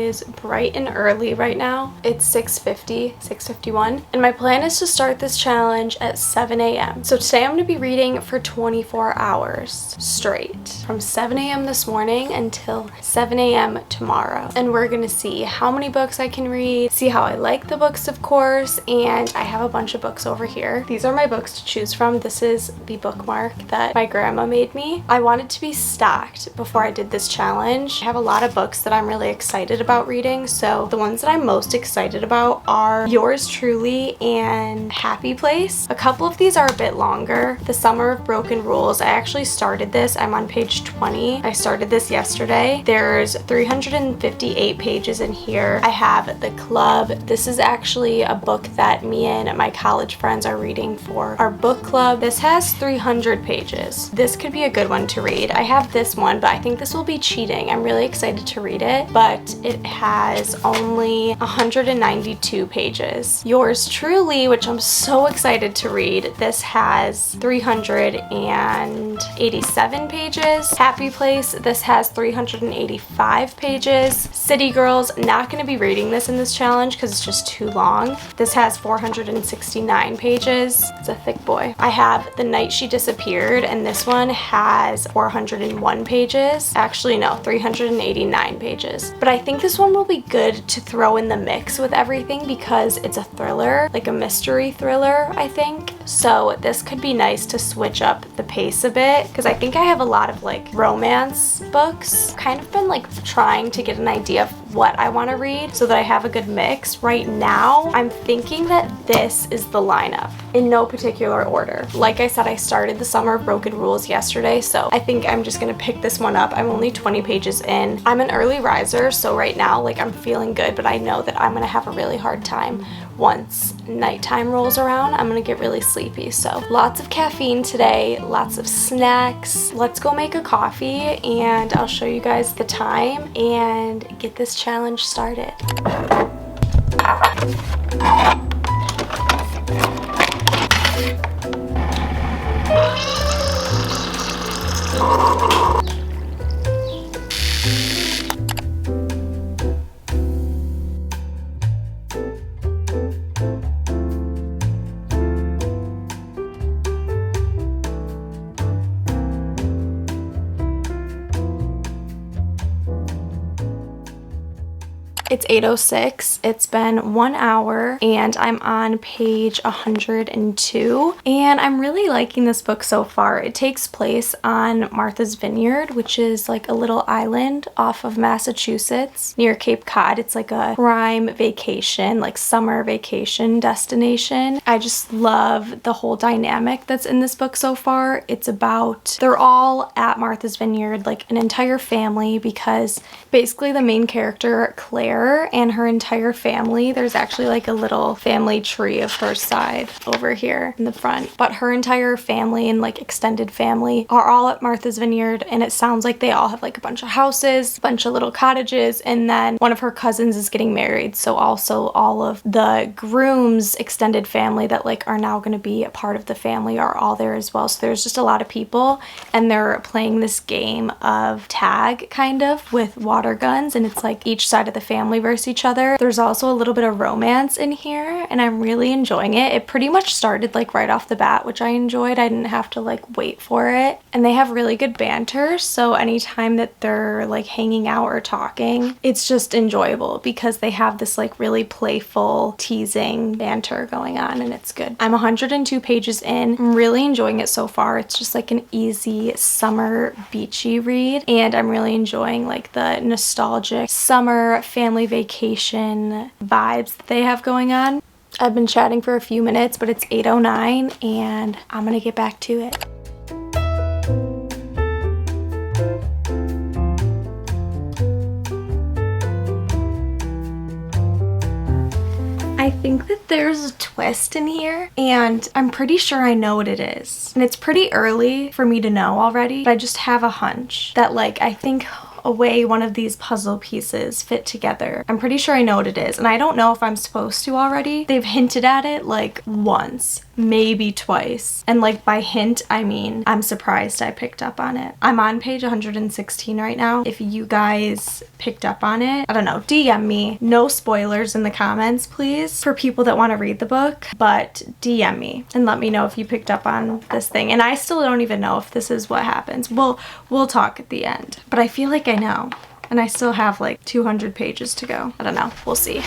is bright and early right now. It's 6:51, and my plan is to start this challenge at 7 a.m. So today I'm going to be reading for 24 hours straight, from 7 a.m. this morning until 7 a.m. tomorrow. And we're going to see how many books I can read, see how I like the books, of course, and I have a bunch of books over here. These are my books to choose from. This is the bookmark that my grandma made me. I wanted to be stocked before I did this challenge. I have a lot of books that I'm really excited about reading, so the ones that I'm most excited about are Yours Truly and Happy Place. A couple of these are a bit longer. The Summer of Broken Rules, I actually started this. I'm on page 20. I started this yesterday. There's 358 pages in here. I have The Club. This is actually a book that me and my college friends are reading for our book club. This has 300 pages. This could be a good one to read. I have this one, but I think this will be cheating. I'm really excited to read it, but it has only 192 pages. Yours Truly, which I'm so excited to read, this has 387 pages. Happy Place, this has 385 pages. City Girls, not going to be reading this in this challenge because it's just too long. This has 469 pages. It's a thick boy. I have The Night She Disappeared, and this one has 401 pages. Actually, no, 389 pages. But I think this one will be good to throw in the mix with everything because it's a thriller, like a mystery thriller, I think. So this could be nice to switch up the pace a bit because I think I have a lot of like romance books. Kind of been like trying to get an idea of what I want to read so that I have a good mix. Right now, I'm thinking that this is the lineup in no particular order. Like I said, I started The Summer of Broken Rules yesterday, so I think I'm just gonna pick this one up. I'm only 20 pages in. I'm an early riser, so right now, like, I'm feeling good, but I know that I'm gonna have a really hard time once nighttime rolls around. I'm gonna get really sleepy. So lots of caffeine today, lots of snacks. Let's go make a coffee and I'll show you guys the time and get this challenge started. It's 8:06. It's been 1 hour and I'm on page 102 and I'm really liking this book so far. It takes place on Martha's Vineyard, which is like a little island off of Massachusetts near Cape Cod. It's like a prime vacation, like summer vacation destination. I just love the whole dynamic that's in this book so far. It's about, they're all at Martha's Vineyard, like an entire family, because basically the main character, Claire, and her entire family, there's actually like a little family tree of her side over here in the front, but her entire family and like extended family are all at Martha's Vineyard, and it sounds like they all have like a bunch of houses, a bunch of little cottages, and then one of her cousins is getting married, so also all of the groom's extended family that like are now going to be a part of the family are all there as well. So there's just a lot of people, and they're playing this game of tag kind of with water guns, and it's like each side of the family versus each other. There's also a little bit of romance in here and I'm really enjoying it. It pretty much started like right off the bat, which I enjoyed. I didn't have to like wait for it, and they have really good banter, so anytime that they're like hanging out or talking, it's just enjoyable because they have this like really playful teasing banter going on, and it's good. I'm 102 pages in. I'm really enjoying it so far. It's just like an easy summer beachy read, and I'm really enjoying like the nostalgic summer family vacation vibes that they have going on. I've been chatting for a few minutes, but it's 8:09 and I'm gonna get back to it. I think that there's a twist in here and I'm pretty sure I know what it is. And it's pretty early for me to know already, but I just have a hunch that like I think a way one of these puzzle pieces fit together. I'm pretty sure I know what it is, and I don't know if I'm supposed to already. They've hinted at it like once, maybe twice. And like by hint, I mean, I'm surprised I picked up on it. I'm on page 116 right now. If you guys picked up on it, I don't know, DM me. No spoilers in the comments, please, for people that want to read the book, but DM me and let me know if you picked up on this thing. And I still don't even know if this is what happens. We'll talk at the end, but I feel like I know. And I still have like 200 pages to go. I don't know. We'll see.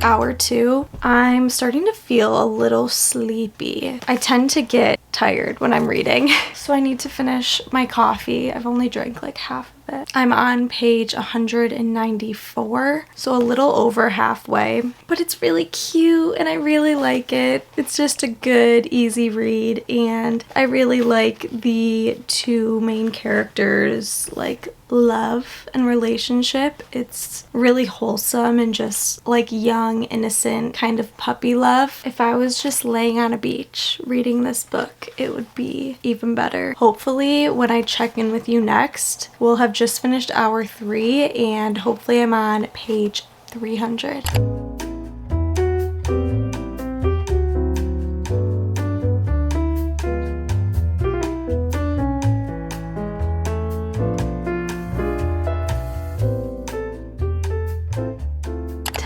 Hour 2. I'm starting to feel a little sleepy. I tend to get tired when I'm reading, so I need to finish my coffee. I've only drank like half of it. I'm on page 194, so a little over halfway, but it's really cute and I really like it. It's just a good, easy read, and I really like the two main characters' like love and relationship. It's really wholesome and just like young, innocent kind of puppy love. If I was just laying on a beach reading this book, it would be even better. Hopefully when I check in with you next, we'll have just finished hour 3 and hopefully I'm on page 300.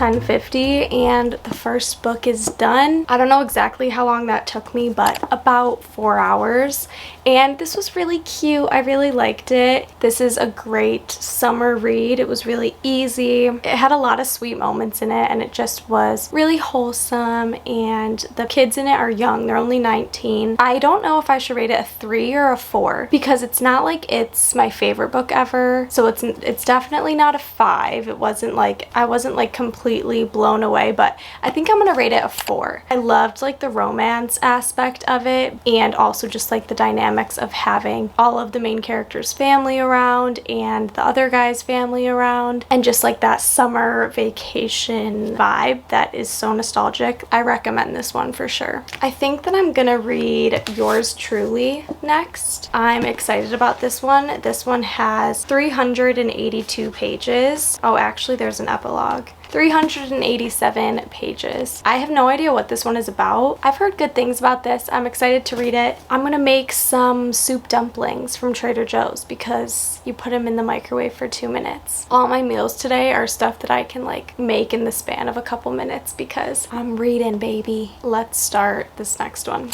$10.50 and the first book is done. I don't know exactly how long that took me, but about 4 hours. And this was really cute. I really liked it. This is a great summer read. It was really easy. It had a lot of sweet moments in it, and it just was really wholesome, and the kids in it are young. They're only 19. I don't know if I should rate it a 3 or a 4 because it's not like it's my favorite book ever. So it's definitely not a 5. I wasn't like completely blown away, but I think I'm gonna rate it a 4. I loved like the romance aspect of it, and also just like the dynamics of having all of the main characters' family around and the other guy's family around, and just like that summer vacation vibe that is so nostalgic. I recommend this one for sure. I think that I'm gonna read Yours Truly next. I'm excited about this one. This one has 382 pages. Oh, actually there's an epilogue. 387 pages. I have no idea what this one is about. I've heard good things about this. I'm excited to read it. I'm gonna make some soup dumplings from Trader Joe's because you put them in the microwave for 2 minutes. All my meals today are stuff that I can like make in the span of a couple minutes because I'm reading, baby. Let's start this next one.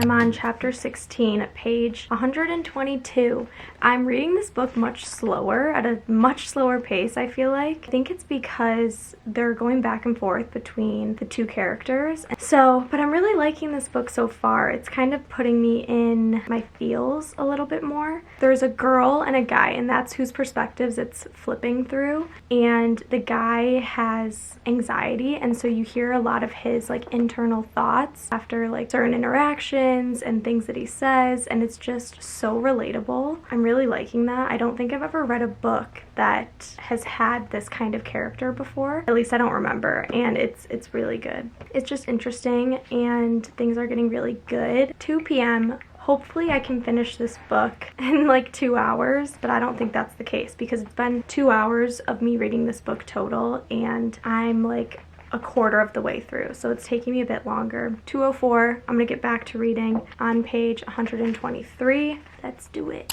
I'm on chapter 16, page 122. I'm reading this book much slower, at a much slower pace, I feel like. I think it's because they're going back and forth between the two characters. But I'm really liking this book so far. It's kind of putting me in my feels a little bit more. There's a girl and a guy, and that's whose perspectives it's flipping through. And the guy has anxiety, and so you hear a lot of his like internal thoughts after like certain interactions and things that he says, and it's just so relatable. I'm really liking that. I don't think I've ever read a book that has had this kind of character before. At least I don't remember, and it's really good. It's just interesting, and things are getting really good. 2 p.m. Hopefully I can finish this book in like 2 hours, but I don't think that's the case because it's been 2 hours of me reading this book total, and I'm like a quarter of the way through, so it's taking me a bit longer. 2:04, I'm gonna get back to reading on page 123. Let's do it.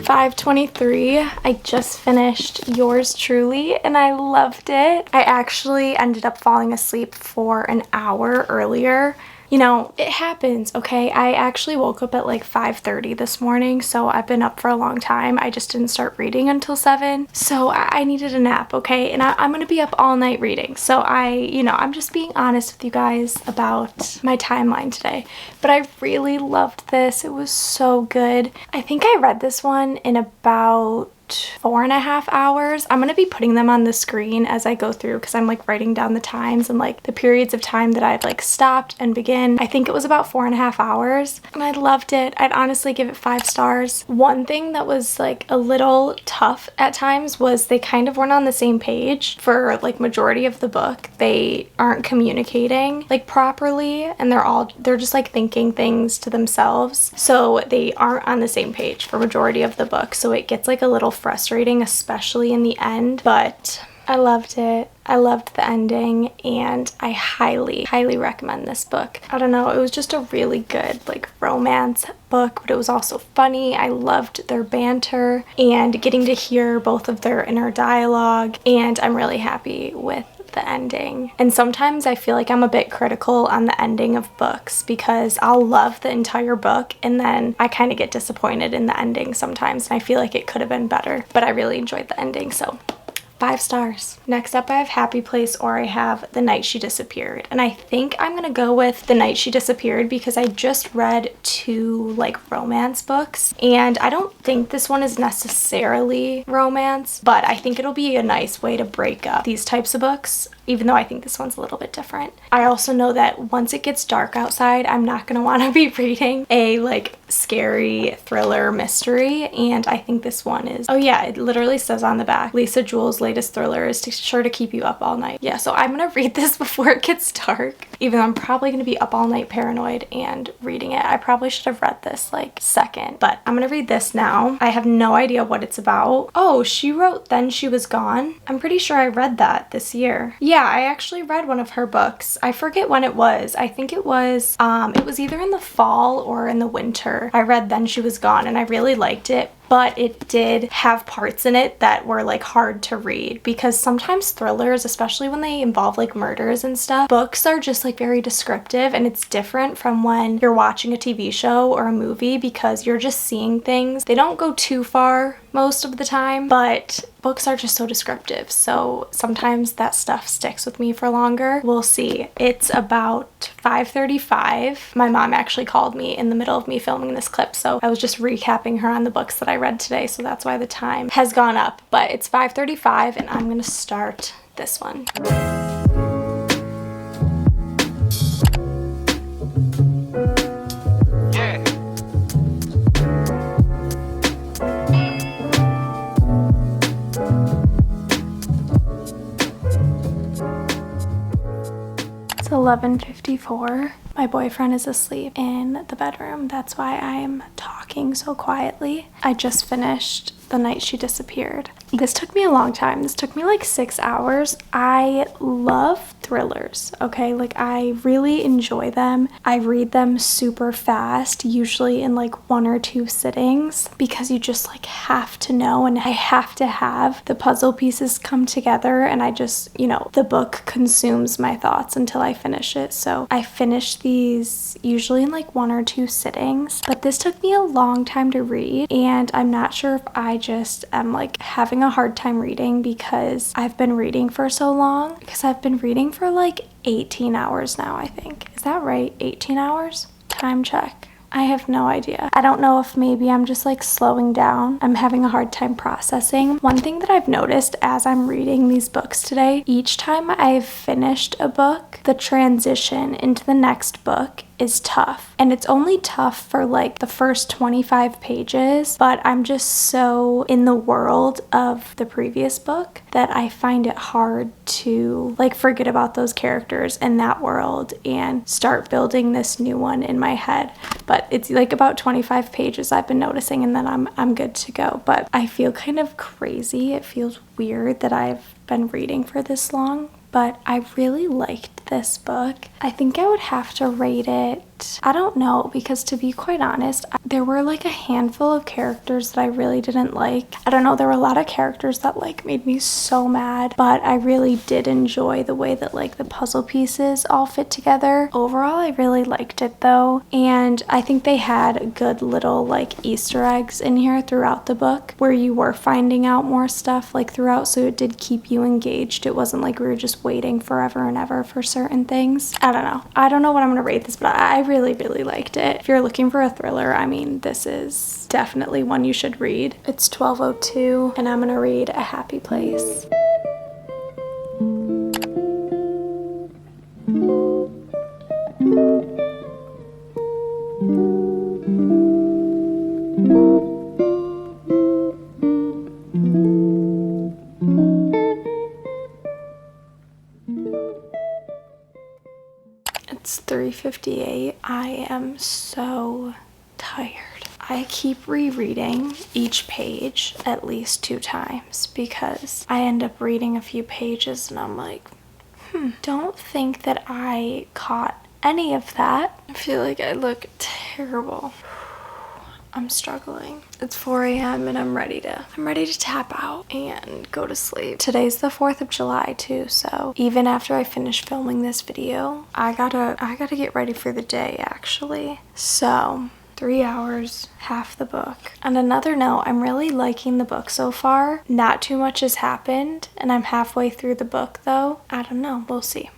$5.23. I just finished Yours Truly and I loved it. I actually ended up falling asleep for an hour earlier. You know, it happens, okay? I actually woke up at like 5:30 this morning, so I've been up for a long time. I just didn't start reading until 7, so I needed a nap, okay? And I'm gonna be up all night reading, so I'm just being honest with you guys about my timeline today. But I really loved this. It was so good. I think I read this one in about 4.5 hours. I'm gonna be putting them on the screen as I go through because I'm like writing down the times and like the periods of time that I'd like stopped and begin. I think it was about 4.5 hours and I loved it. I'd honestly give it 5 stars. One thing that was like a little tough at times was they kind of weren't on the same page for like majority of the book. They aren't communicating like properly and they're just like thinking things to themselves. So they aren't on the same page for majority of the book. So it gets like a little frustrating, especially in the end, but I loved it. I loved the ending and I highly, highly recommend this book. I don't know, it was just a really good like romance book, but it was also funny. I loved their banter and getting to hear both of their inner dialogue, and I'm really happy with the ending. And sometimes I feel like I'm a bit critical on the ending of books because I'll love the entire book and then I kind of get disappointed in the ending sometimes and I feel like it could have been better, but I really enjoyed the ending, so 5 stars. Next up I have Happy Place, or I have The Night She Disappeared. And I think I'm gonna go with The Night She Disappeared because I just read 2 like romance books and I don't think this one is necessarily romance, but I think it'll be a nice way to break up these types of books, even though I think this one's a little bit different. I also know that once it gets dark outside, I'm not gonna wanna be reading a like scary thriller mystery, and I think this one is, oh yeah, it literally says on the back, Lisa Jewell's latest thriller is sure to keep you up all night. Yeah, so I'm gonna read this before it gets dark, even though I'm probably gonna be up all night paranoid and reading it. I probably should have read this like second, but I'm gonna read this now. I have no idea what it's about. Oh, she wrote Then She Was Gone. I'm pretty sure I read that this year. Yeah, I actually read one of her books. I forget when it was. I think it was either in the fall or in the winter. I read Then She Was Gone and I really liked it, but it did have parts in it that were like hard to read because sometimes thrillers, especially when they involve like murders and stuff, books are just like very descriptive, and it's different from when you're watching a TV show or a movie because you're just seeing things. They don't go too far most of the time, but books are just so descriptive, so sometimes that stuff sticks with me for longer. We'll see. It's about 5:35. My mom actually called me in the middle of me filming this clip, so I was just recapping her on the books that I read today, so that's why the time has gone up. But it's 5:35 and I'm gonna start this one. It's 11:54. My boyfriend is asleep in the bedroom. That's why I'm talking so quietly. I just finished The Night She Disappeared. This took me a long time. This took me like 6 hours. I love thrillers, okay? Like I really enjoy them. I read them super fast, usually in like 1 or 2 sittings, because you just like have to know, and I have to have the puzzle pieces come together, and I just, you know, the book consumes my thoughts until I finish it. So I finished these usually in like 1 or 2 sittings, but this took me a long time to read, and I'm not sure if I just am like having a hard time reading because I've been reading for so long, because I've been reading for like 18 hours now, I think. Is that right? 18 hours? Time check. I have no idea. I don't know if maybe I'm just like slowing down. I'm having a hard time processing. One thing that I've noticed as I'm reading these books today, each time I've finished a book, the transition into the next book is tough. And it's only tough for like the first 25 pages, but I'm just so in the world of the previous book that I find it hard to like forget about those characters in that world and start building this new one in my head. But it's like about 25 pages I've been noticing, and then I'm good to go. But I feel kind of crazy. It feels weird that I've been reading for this long, but I really liked this book. I think I would have to rate it, I don't know, because to be quite honest, there were like a handful of characters that I really didn't like. I don't know, there were a lot of characters that like made me so mad, but I really did enjoy the way that like the puzzle pieces all fit together. Overall, I really liked it though, and I think they had good little like Easter eggs in here throughout the book where you were finding out more stuff like throughout, so it did keep you engaged. It wasn't like we were just waiting forever and ever for certain things. I don't know what I'm gonna rate this, but I really, really liked it. If you're looking for a thriller, I mean, this is definitely one you should read. It's 12:02 and I'm gonna read A Happy Place. It's 3:58. I am so tired. I keep rereading each page at least 2 times because I end up reading a few pages and I'm like, don't think that I caught any of that. I feel like I look terrible. I'm struggling. It's 4 a.m. and I'm ready to tap out and go to sleep. Today's the 4th of July too, so even after I finish filming this video, I gotta get ready for the day actually. So 3 hours, half the book. On another note, I'm really liking the book so far. Not too much has happened and I'm halfway through the book though. I don't know, we'll see.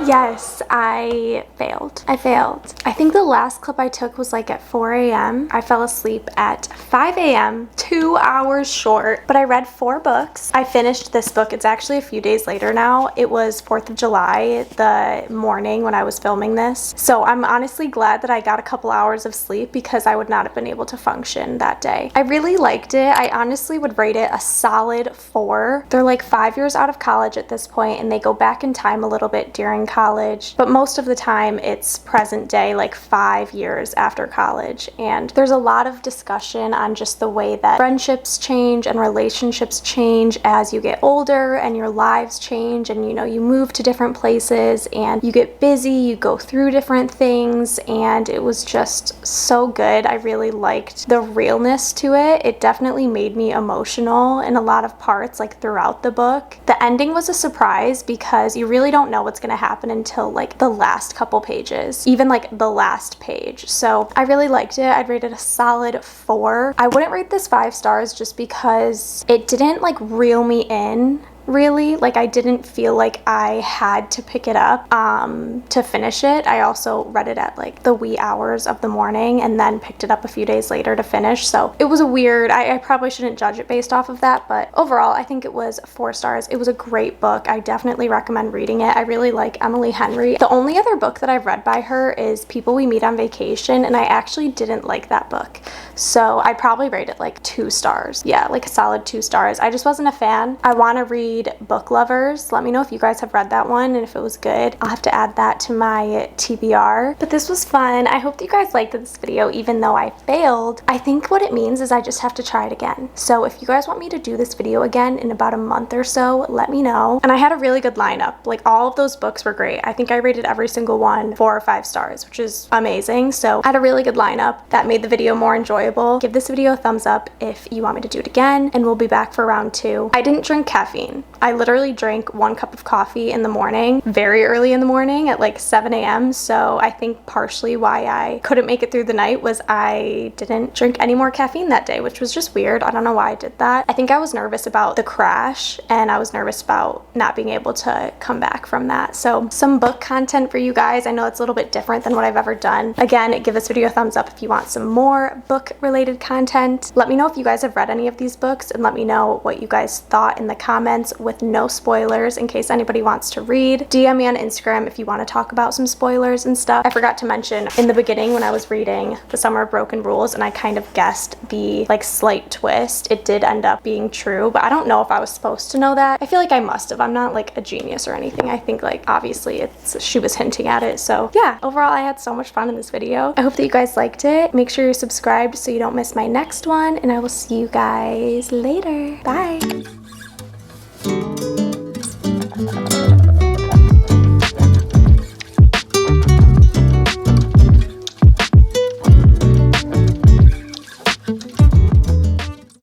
Yes, I failed. I think the last clip I took was like at 4 a.m. I fell asleep at 5 a.m., 2 hours short, but I read 4 books. I finished this book. It's actually a few days later now. It was 4th of July, the morning when I was filming this. So I'm honestly glad that I got a couple hours of sleep because I would not have been able to function that day. I really liked it. I honestly would rate it a solid 4. They're like 5 years out of college at this point and they go back in time a little bit during college, but most of the time it's present day, like 5 years after college. And there's a lot of discussion on just the way that friendships change and relationships change as you get older and your lives change and you know, you move to different places and you get busy, you go through different things, and it was just so good. I really liked the realness to it. It definitely made me emotional in a lot of parts, like throughout the book. The ending was a surprise because you really don't know what's going to happen until like the last couple pages, even like the last page. So I really liked it. I'd rate it a solid 4. I wouldn't rate this 5 stars just because it didn't like reel me in really. Like I didn't feel like I had to pick it up to finish it. I also read it at like the wee hours of the morning and then picked it up a few days later to finish. So it was a weird, I probably shouldn't judge it based off of that, but overall I think it was 4 stars. It was a great book. I definitely recommend reading it. I really like Emily Henry. The only other book that I've read by her is People We Meet on Vacation, and I actually didn't like that book. So I'd probably rate it like 2 stars. Yeah, like a solid 2 stars. I just wasn't a fan. I want to read Book Lovers. Let me know if you guys have read that one and if it was good. I'll have to add that to my TBR. But this was fun. I hope that you guys liked this video even though I failed. I think what it means is I just have to try it again. So if you guys want me to do this video again in about a month or so, let me know. And I had a really good lineup. Like all of those books were great. I think I rated every single one 4 or 5 stars, which is amazing. So I had a really good lineup that made the video more enjoyable. Give this video a thumbs up if you want me to do it again, and we'll be back for round 2. I didn't drink caffeine. I literally drank 1 cup of coffee in the morning, very early in the morning at like 7 a.m. So I think partially why I couldn't make it through the night was I didn't drink any more caffeine that day, which was just weird. I don't know why I did that. I think I was nervous about the crash and I was nervous about not being able to come back from that. So some book content for you guys. I know it's a little bit different than what I've ever done. Again, give this video a thumbs up if you want some more book related content. Let me know if you guys have read any of these books and let me know what you guys thought in the comments with no spoilers in case anybody wants to read. DM me on Instagram if you want to talk about some spoilers and stuff. I forgot to mention in the beginning when I was reading The Summer of Broken Rules and I kind of guessed the like slight twist, it did end up being true, but I don't know if I was supposed to know that. I feel like I must have. I'm not like a genius or anything. I think like obviously she was hinting at it. So yeah, overall I had so much fun in this video. I hope that you guys liked it. Make sure you're subscribed so you don't miss my next one, and I will see you guys later. Bye.